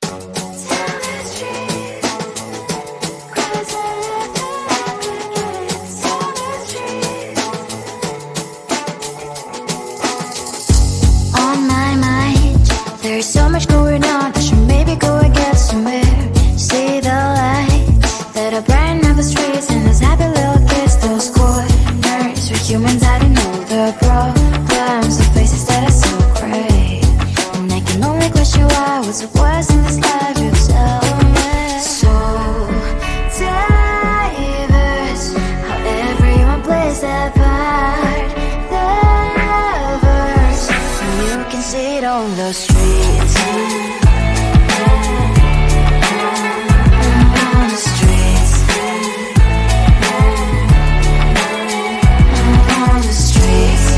On my mind, there's so much going on. I should maybe go and get somewhere. See the lights that are brighten up the streets, and those happy little kids, those corners where humans hiding all the problems, the faces that are so gray. And I can only question why, what's the worst in this life, you tell me. So diverse, how everyone plays their part, their verse, and you can see it on the streets. On the streets. On the streets.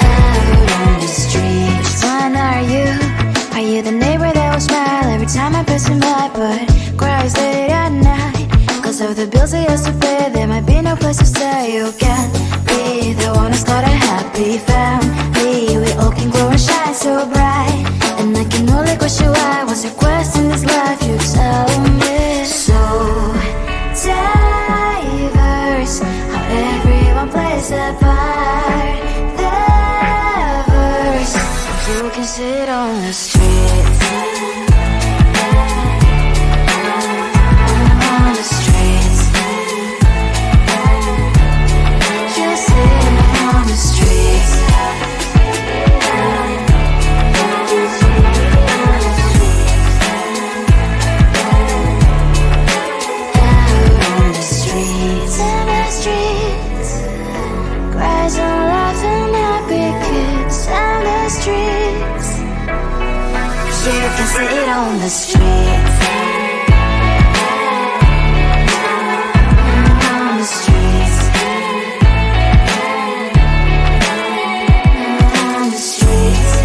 Out on the streets. When are you? Are you the neighbor that will smile every time I pass him by, but cries late at night? Cause of the bills I used to pay, there might be no place to stay. You can be the one who's got a happy family. We all can glow and shine so bright, and I can only question why, what's your quest in this life, you tell me. So diverse, how everyone plays their part, their verse, you can sit on the streets. On the streets. You sit on the streets. Out on the streets. In the streets. Cries and laughing happy kids. In the streets. You can sit on the streets. On the streets. On the streets.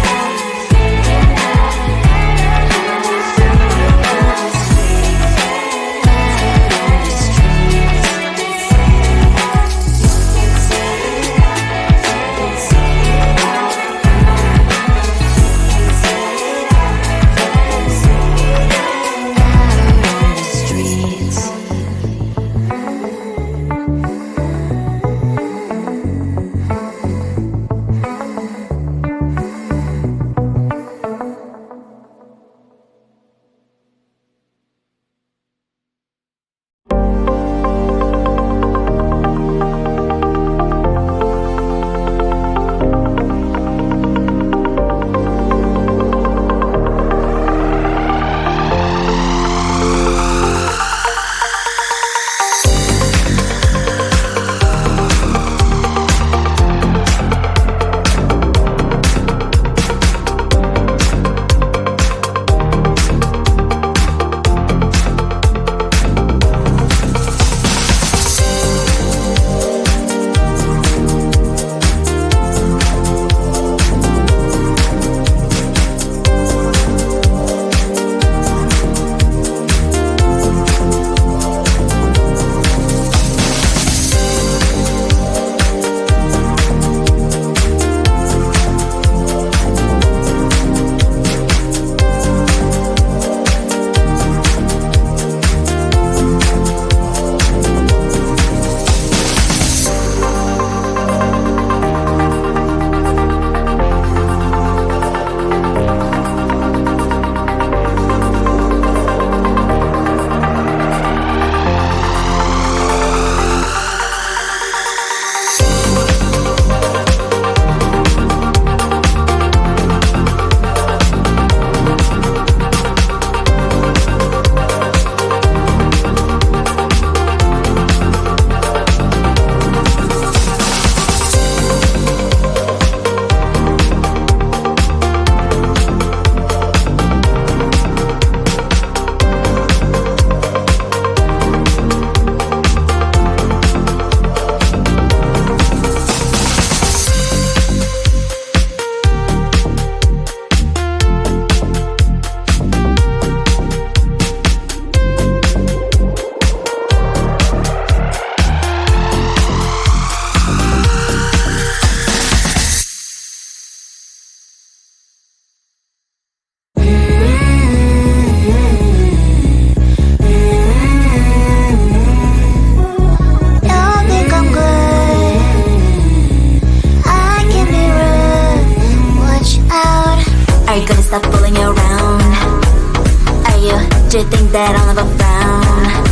that I'll never found.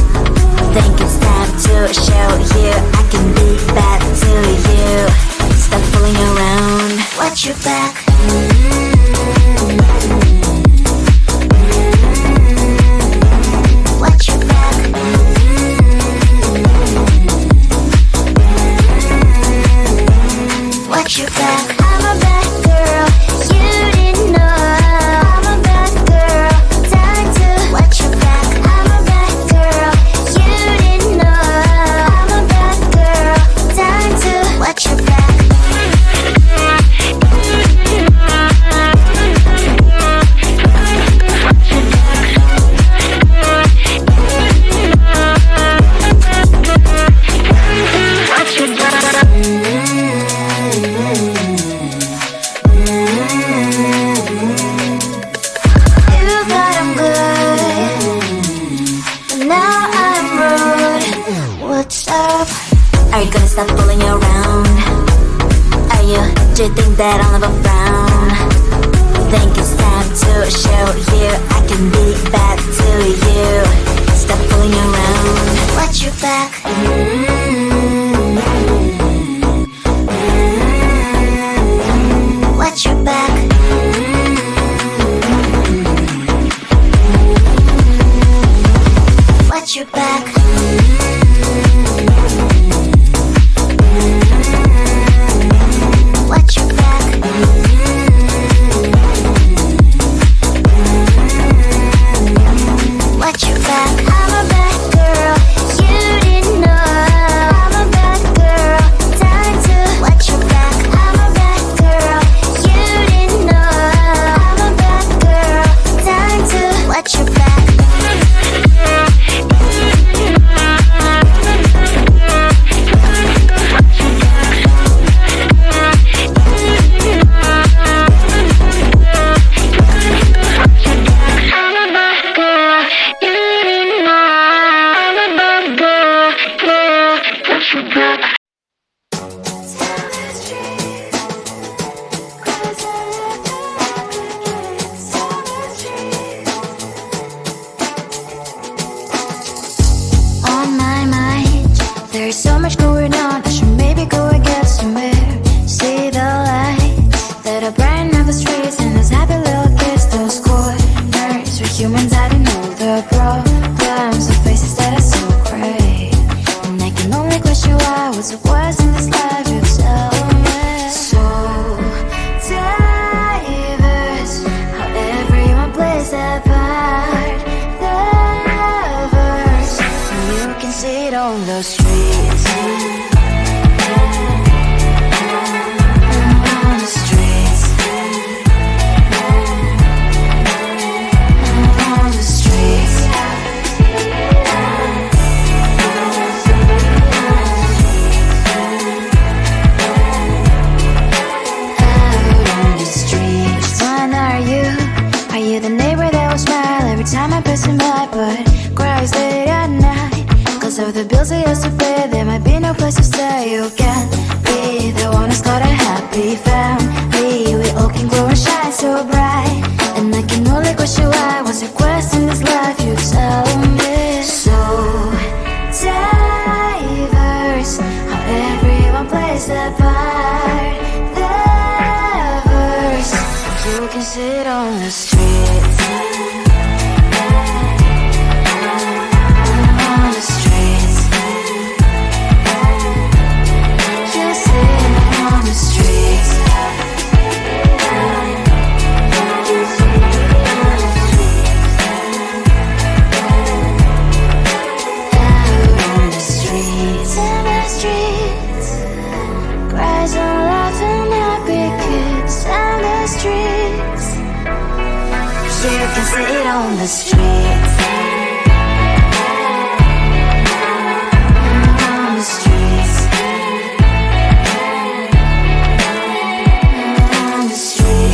Think it's time to show you I can be back to you. Stop fooling around. Watch your back. Watch your back. Watch your back. I'm a bad girl. You didn't know. I'm a bad girl. Time to watch your back. I'm a bad girl. You didn't know. I'm a bad girl. Time to watch your back. Stop fooling around. Are you, do you think that I'll never frown? Think it's time to show you I can be back to you. Stop fooling around. Watch your back. Watch your back. Watch your back. Watch your back. Watch your back. I'm a bad girl. You didn't know. I'm a bad girl. Time to watch your back. I'm a bad girl. You didn't know. I'm a bad girl. Time to watch your back. There's so much going on, I should maybe go and get somewhere. See the lights that are brighten up the streets, and those happy little kids, those corners where humans hiding all the problems, the faces that are so great. And I can only question why, what's the worst in this life, you tell me. So diverse, how everyone plays their part. Lovers, you can see it on the streets. Time I pass him by, but cries late at night. Cause of the bills I used to pay, there might be no place to stay. You can't be the one who's got a happy family. We all can glow and shine so bright. And I can only question why, what's your quest in this life, you tell me. So diverse, how everyone plays their part. Lovers, you can sit on the streets. You can see it on the streets. On the streets. On the streets.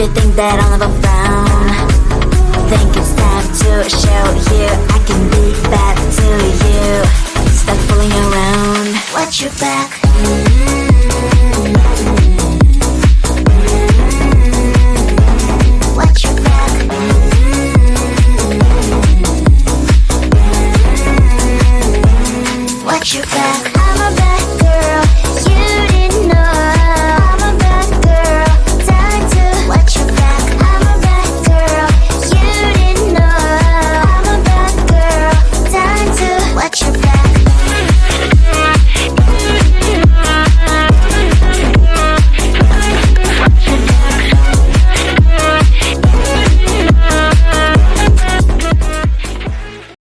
you think that I'll never frown? Think it's time to show you I can be bad to you. Stop fooling around. Watch your back.